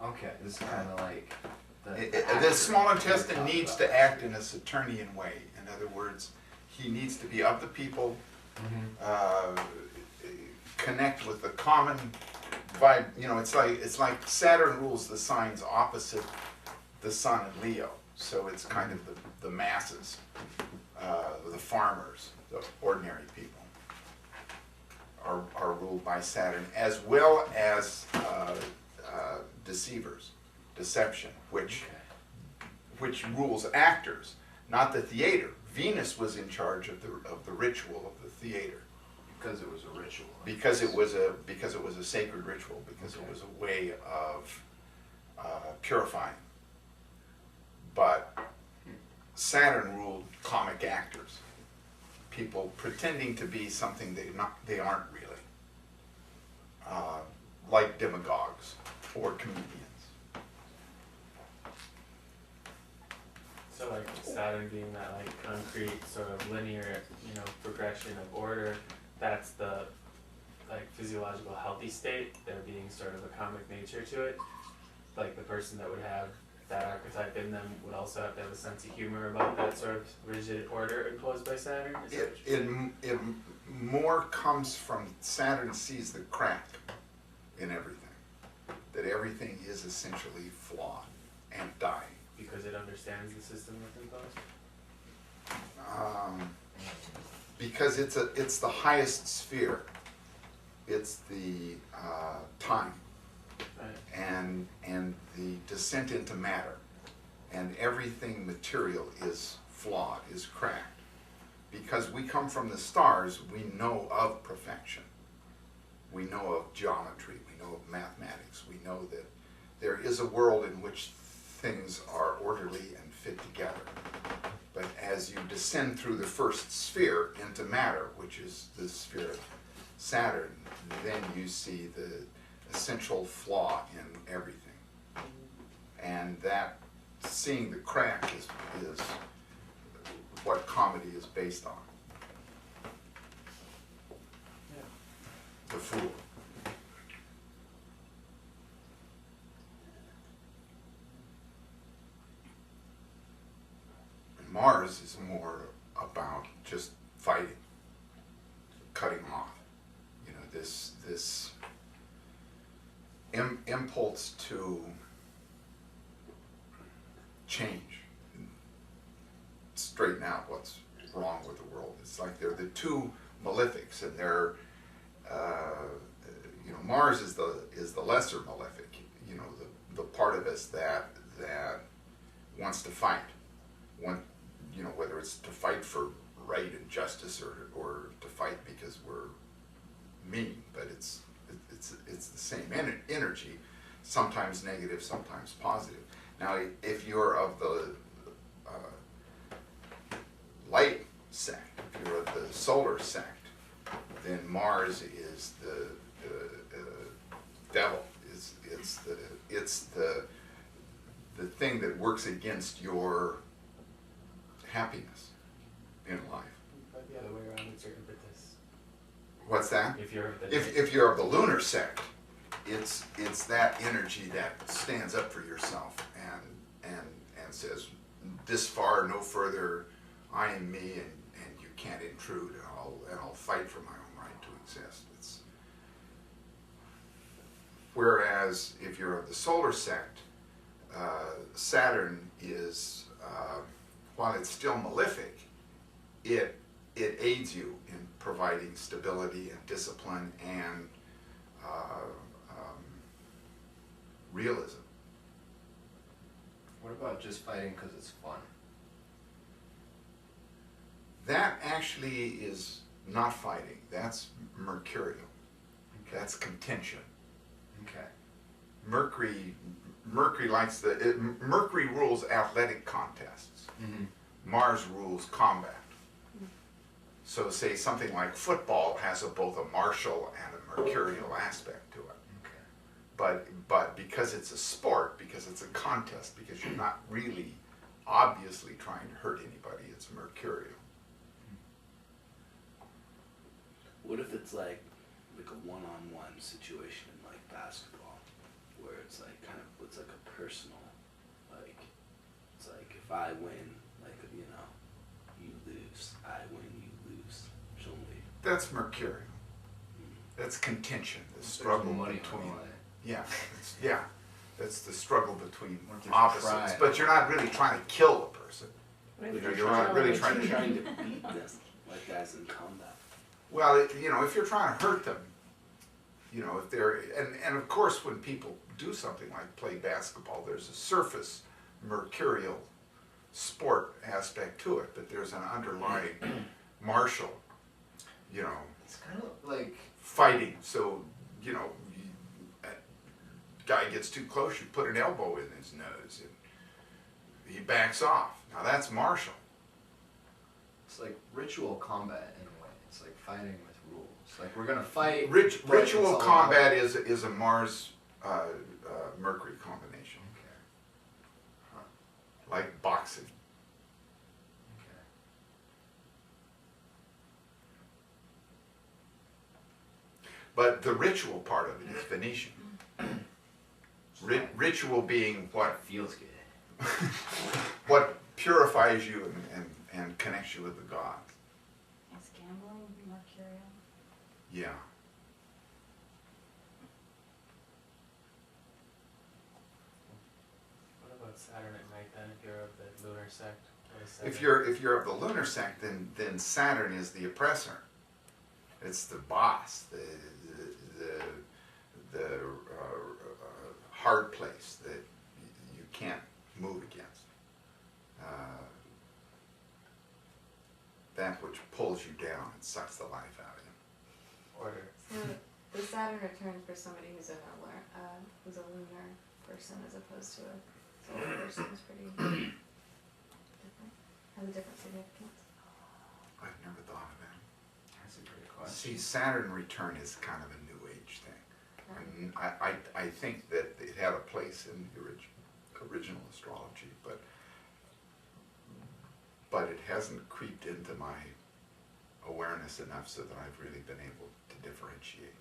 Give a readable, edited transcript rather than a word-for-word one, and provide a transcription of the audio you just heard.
Okay, this is kind of like The small intestine needs to act in a Saturnian way. In other words, he needs to be of the people, connect with the common vibe. You know, it's like Saturn rules the signs opposite the sun and Leo. So it's kind of the masses, the farmers, the ordinary people are ruled by Saturn, as well as deceivers, deception, which rules actors, not the theater. Venus was in charge of the ritual of the theater. because it was a ritual. Because it was a sacred ritual, because it was a way of purifying. But Saturn ruled comic actors, people pretending to be something they aren't really, like demagogues or comedians. So like Saturn being that like concrete sort of linear, progression of order, that's the like physiological healthy state, there being sort of a comic nature to it. Like the person that would have that archetype in them would also have to have a sense of humor about that sort of rigid order imposed by Saturn? It more comes from Saturn sees the crack in everything, that everything is essentially flawed and dying. Because it understands the system that's imposed? Because it's the highest sphere. It's the time. Right. And the descent into matter, and everything material is flawed, is cracked. Because we come from the stars, we know of perfection. We know of geometry, we know of mathematics, we know that there is a world in which things are orderly and fit together. But as you descend through the first sphere into matter, which is the sphere of Saturn, then you see the essential flaw in everything. And that seeing the crack is what comedy is based on. Yeah. The Fool. And Mars is more about just fighting, cutting off. This impulse to change, straighten out what's wrong with the world. It's like they're the two malefics, and they're Mars is the lesser malefic. The part of us that wants to fight, whether it's to fight for right and justice or to fight because we're mean, but it's the same energy, sometimes negative, sometimes positive. Now, if you're of the light sect, if you're of the solar sect, then Mars is the devil. It's the thing that works against your happiness in life. But the other way around, it's interpret this. What's that? If you're If you're of the lunar sect, it's that energy that stands up for yourself and says, this far, no further, I am me, and you can't intrude, and I'll fight for my own right to exist. Whereas if you're of the solar sect, Saturn is, while it's still malefic, it aids you in providing stability and discipline and realism. What about just fighting because it's fun? That actually is not fighting. That's mercurial. Okay. That's contention. Okay. Mercury Mercury rules athletic contests. Mm-hmm. Mars rules combat. So say something like football has both a martial and a mercurial aspect to it. Okay. But because it's a sport, because it's a contest, because you're not really obviously trying to hurt anybody, it's mercurial. What if it's like a one-on-one situation in like basketball, where it's like personal. Like, it's like if I win, like, you know, you lose. I win, you lose. There's only. That's mercurial. That's contention, the There's struggle money on between. the line. Yeah, yeah. That's the struggle between Or just opposites. try. But you're not really trying to kill a person. If You're not really if trying you're to. trying to beat them, like guys in combat. Well, if you're trying to hurt them, if they're, and of course when people do something like play basketball, there's a surface mercurial sport aspect to it, but there's an underlying martial, It's kind of like, fighting. So, a guy gets too close, you put an elbow in his nose and he backs off. Now that's martial. it's like ritual combat in a way. It's like fighting with rules. Like we're gonna fight. but it's Ritual all combat about- is a Mars Mercury combination, Okay. Huh. like boxing. Okay. But the ritual part of it is Venetian. Ritual being It feels good. what purifies you and connects you with the gods. Is gambling mercurial? Yeah. What about Saturn at night then, if you're of the lunar sect? What is If Saturn? you're of the lunar sect, then Saturn is the oppressor. It's the boss, the hard place that you can't move against. That which pulls you down and sucks the life out of you. Order. So the Saturn return for somebody who's a lunar person as opposed to a solar person is pretty different. Has a different significance. I've never thought of that. That's a great question. See, Saturn return is kind of a new age thing. And I think that it had a place in the original astrology, but it hasn't creeped into my awareness enough so that I've really been able to differentiate.